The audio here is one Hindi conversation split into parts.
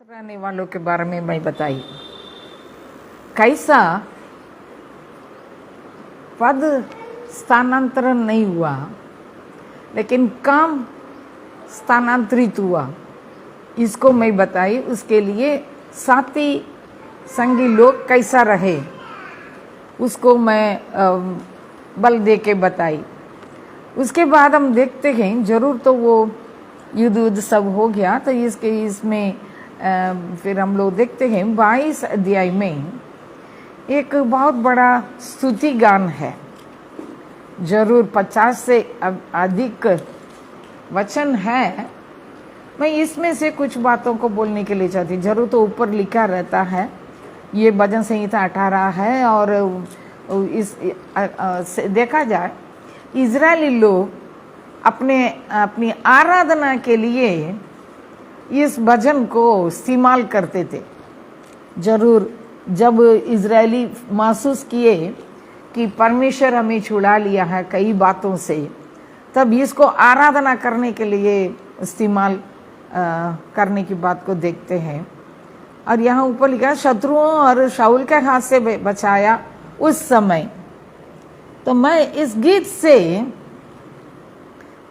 रहने वालों के बारे में मैं बताई कैसा पद स्थानांतरण नहीं हुआ लेकिन काम स्थानांतरित हुआ, इसको मैं बताई। उसके लिए साथी संगी लोग कैसा रहे उसको मैं बल दे के बताई। उसके बाद हम देखते हैं जरूर तो वो युद्ध सब हो गया, तो इसमें फिर हम लोग देखते हैं 22 अध्याय में एक बहुत बड़ा स्तुति गान है। जरूर 50 से अधिक वचन है। मैं इसमें से कुछ बातों को बोलने के लिए चाहती। जरूर तो ऊपर लिखा रहता है ये भजन संहिता 18 है, और देखा जाए इजरायली लोग अपनी आराधना के लिए इस भजन को इस्तेमाल करते थे। जरूर जब इजरायली महसूस किए कि परमेश्वर हमें छुड़ा लिया है कई बातों से, तब इसको आराधना करने के लिए इस्तेमाल करने की बात को देखते हैं। और यहाँ ऊपर लिखा शत्रुओं और शाऊल के हाथ से बचाया उस समय। तो मैं इस गीत से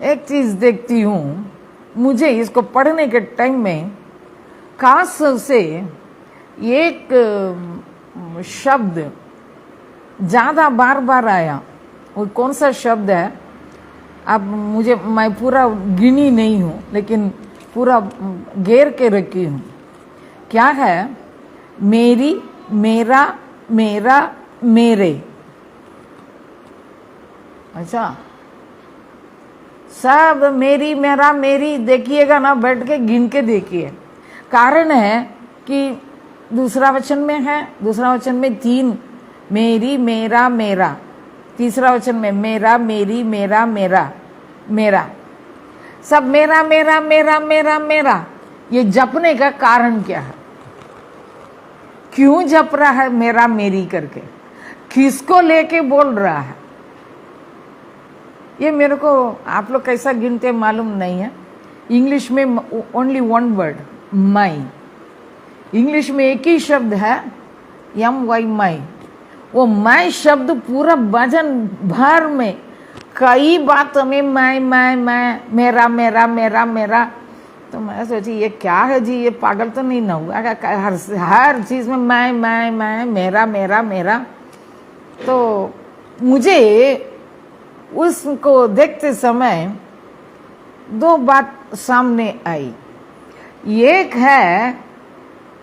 एक चीज देखती हूँ, मुझे इसको पढ़ने के टाइम में खास से एक शब्द ज़्यादा बार बार आया। वो कौन सा शब्द है अब मैं पूरा गिनी नहीं हूँ, लेकिन पूरा घेर के रखी हूँ। क्या है? मेरी, मेरा, मेरा, मेरे। अच्छा, सब मेरी, मेरा, मेरी देखिएगा ना, बैठ के गिन के देखिए। कारण है कि दूसरा वचन में है, दूसरा वचन में 3 मेरी, मेरा, मेरा, तीसरा वचन में मेरा, मेरी, मेरा, मेरा, मेरा, सब मेरा मेरा मेरा मेरा मेरा। ये जपने का कारण क्या है? क्यों जप रहा है मेरा मेरी करके? किसको लेके बोल रहा है? ये मेरे को आप लोग कैसा गिनते मालूम नहीं है। इंग्लिश में ओनली 1 वर्ड, माई। इंग्लिश में एक ही शब्द है MY, माई। वो माई शब्द पूरा भजन भर में कई बातों में मैं, मेरा, मेरा, मेरा, मेरा। तो मैं सोची ये क्या है जी, ये पागल तो नहीं ना हुआ? हर चीज में मैं, मेरा, मेरा, मेरा। तो मुझे उसको देखते समय 2 बात सामने आई। एक है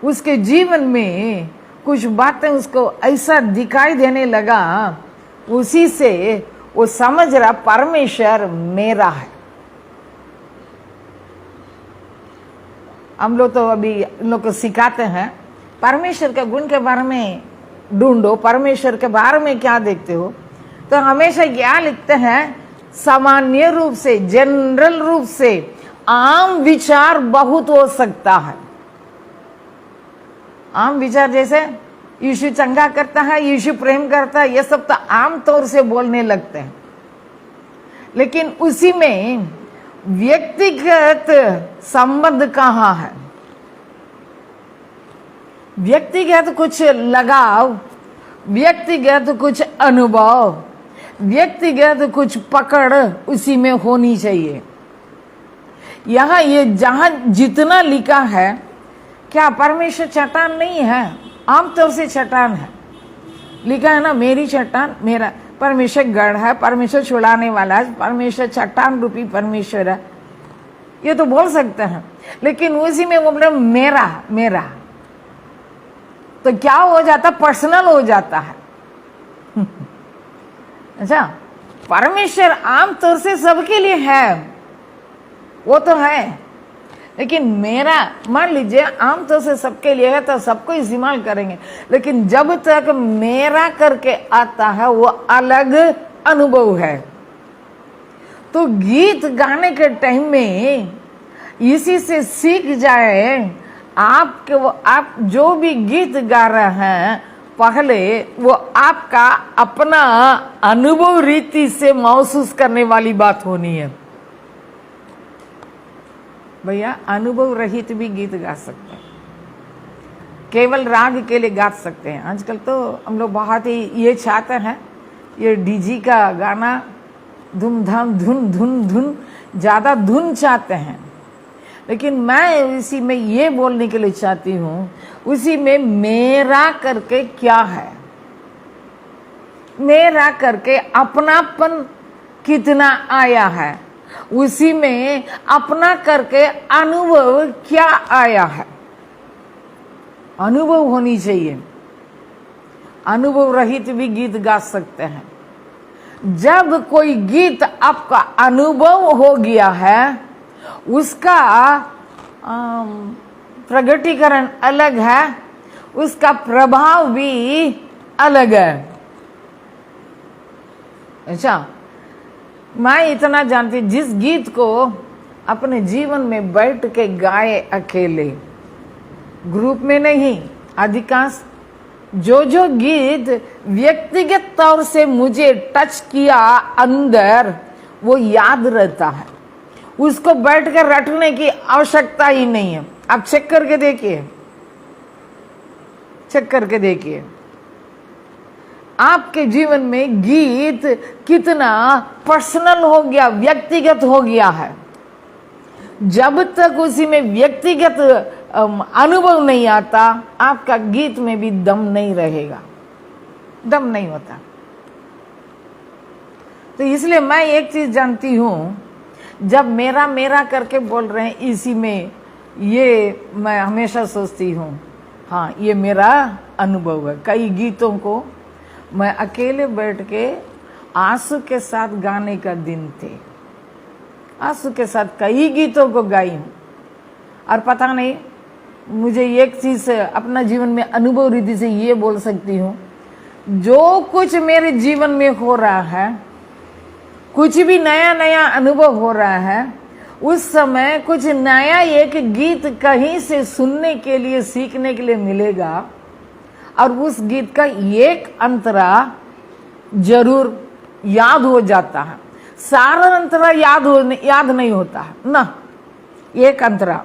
उसके जीवन में कुछ बातें उसको ऐसा दिखाई देने लगा, उसी से वो समझ रहा परमेश्वर मेरा है। हम लोग तो अभी इन लोग को सिखाते हैं परमेश्वर के गुण के बारे में ढूंढो, परमेश्वर के बारे में क्या देखते हो। तो हमेशा क्या लिखते हैं? सामान्य रूप से, जनरल रूप से आम विचार बहुत हो सकता है। आम विचार जैसे यीशु चंगा करता है, यीशु प्रेम करता है, ये सब तो आम तौर से बोलने लगते हैं। लेकिन उसी में व्यक्तिगत संबंध कहाँ है? व्यक्तिगत कुछ लगाव, व्यक्तिगत कुछ अनुभव, व्यक्तिगत कुछ पकड़ उसी में होनी चाहिए। यहाँ ये जहां जितना लिखा है, क्या परमेश्वर चट्टान नहीं है? आमतौर से चट्टान है। लिखा है ना, मेरी चट्टान, मेरा। परमेश्वर गढ़ है, परमेश्वर छुड़ाने वाला है, परमेश्वर चट्टान रूपी परमेश्वर है, ये तो बोल सकते हैं। लेकिन उसी में वो बोले मेरा, मेरा, तो क्या हो जाता? पर्सनल हो जाता है। अच्छा, परमेश्वर आमतौर से सबके लिए है, वो तो है। लेकिन मेरा, मान लीजिए आमतौर से सबके लिए है तो सबको इस्तेमाल करेंगे। लेकिन जब तक मेरा करके आता है वो अलग अनुभव है। तो गीत गाने के टाइम में इसी से सीख जाए आप जो भी गीत गा रहे हैं, पहले वो आपका अपना अनुभव रीति से महसूस करने वाली बात होनी है। भैया अनुभव रहित भी गीत गा सकते हैं। केवल राग के लिए गा सकते हैं। आजकल तो हम लोग बहुत ही ये चाहते हैं, ये डीजी का गाना धूम धाम धुन धुन धुन, ज़्यादा धुन चाहते हैं। लेकिन मैं इसी में ये बोलने के लिए चाहती हूँ, उसी में मेरा करके क्या है, मेरा करके अपनापन कितना आया है, उसी में अपना करके अनुभव क्या आया है। अनुभव होनी चाहिए। अनुभव रहित भी गीत गा सकते हैं। जब कोई गीत आपका अनुभव हो गया है, उसका प्रगटीकरण अलग है, उसका प्रभाव भी अलग है। अच्छा, मैं इतना जानती, जिस गीत को अपने जीवन में बैठ के गाए अकेले, ग्रुप में नहीं, अधिकांश जो गीत व्यक्तिगत तौर से मुझे टच किया अंदर, वो याद रहता है। उसको बैठ कर रटने की आवश्यकता ही नहीं है। आप चेक करके देखिए, चेक करके देखिए, आपके जीवन में गीत कितना पर्सनल हो गया, व्यक्तिगत हो गया है। जब तक उसी में व्यक्तिगत अनुभव नहीं आता, आपका गीत में भी दम नहीं रहेगा, दम नहीं होता। तो इसलिए मैं एक चीज जानती हूं, जब मेरा मेरा करके बोल रहे हैं, इसी में ये मैं हमेशा सोचती हूं, हाँ ये मेरा अनुभव है। कई गीतों को मैं अकेले बैठ के आंसू के साथ गाने का दिन थे, आंसू के साथ कई गीतों को गाई हूं। और पता नहीं, मुझे एक चीज अपना जीवन में अनुभव रीति से ये बोल सकती हूँ, जो कुछ मेरे जीवन में हो रहा है, कुछ भी नया नया अनुभव हो रहा है, उस समय कुछ नया एक गीत कहीं से सुनने के लिए, सीखने के लिए मिलेगा, और उस गीत का एक अंतरा जरूर याद हो जाता है। सारा अंतरा याद नहीं होता है ना, एक अंतरा।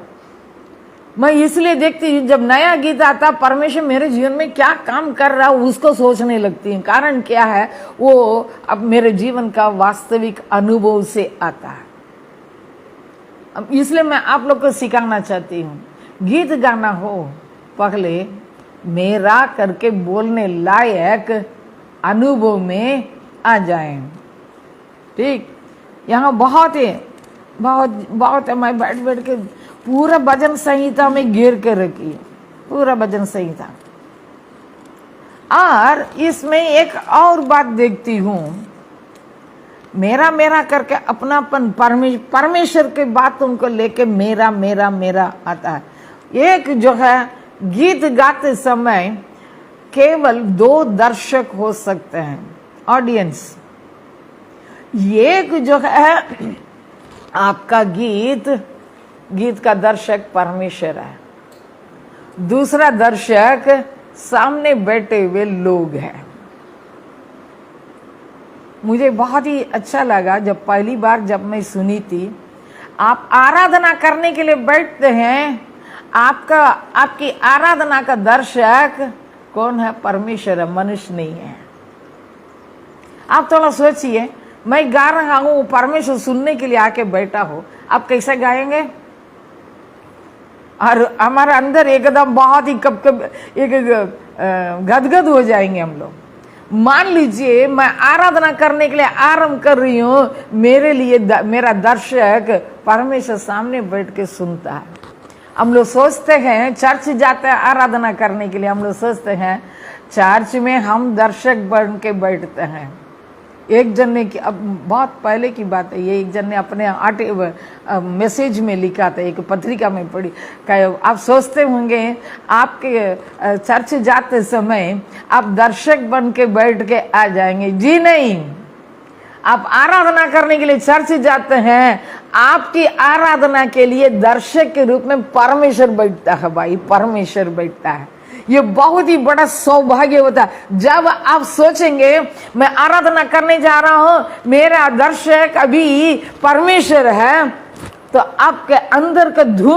मैं इसलिए देखती हूँ, जब नया गीत आता, परमेश्वर मेरे जीवन में क्या काम कर रहा है उसको सोचने लगती हूँ। कारण क्या है, वो अब मेरे जीवन का वास्तविक अनुभव से आता है। अब इसलिए मैं आप लोग को सिखाना चाहती हूँ, गीत गाना हो, पहले मेरा करके बोलने लायक अनुभव में आ जाए। ठीक, यहाँ बहुत है, मैं बैठ के पूरा भजन संहिता में घेर के रखी, पूरा भजन संहिता। और इसमें एक और बात देखती हूँ, मेरा मेरा करके अपनापन, परमेश्वर के बातों को लेके मेरा मेरा मेरा आता है। एक जो है, गीत गाते समय केवल 2 दर्शक हो सकते हैं, ऑडियंस। एक जो है आपका गीत का दर्शक परमेश्वर है, दूसरा दर्शक सामने बैठे हुए लोग हैं। मुझे बहुत ही अच्छा लगा जब पहली बार जब मैं सुनी थी, आप आराधना करने के लिए बैठते हैं, आपकी आराधना का दर्शक कौन है? परमेश्वर है, मनुष्य नहीं है। आप थोड़ा सोचिए, मैं गा रहा हूं, परमेश्वर सुनने के लिए आके बैठा हो, आप कैसे गाएंगे? और हमारे अंदर एकदम बहुत ही गदगद हो जाएंगे हम लोग। मान लीजिए मैं आराधना करने के लिए आरंभ कर रही हूँ, मेरे लिए मेरा दर्शक परमेश्वर सामने बैठ के सुनता है। हम लोग सोचते हैं, चर्च जाते हैं आराधना करने के लिए, हम लोग सोचते हैं चर्च में हम दर्शक बन के बैठते हैं। एक जन ने, अब बहुत पहले की बात है ये, एक जन ने अपने मैसेज में लिखा था, एक पत्रिका में पढ़ी, आप सोचते होंगे आपके चर्च जाते समय आप दर्शक बन के बैठ के आ जाएंगे। जी नहीं, आप आराधना करने के लिए चर्च जाते हैं, आपकी आराधना के लिए दर्शक के रूप में परमेश्वर बैठता है। भाई, परमेश्वर बैठता है। ये बहुत ही बड़ा सौभाग्य होता है जब आप सोचेंगे मैं आराधना करने जा रहा हूं, मेरा दर्शक अभी परमेश्वर है, तो आपके अंदर का धुन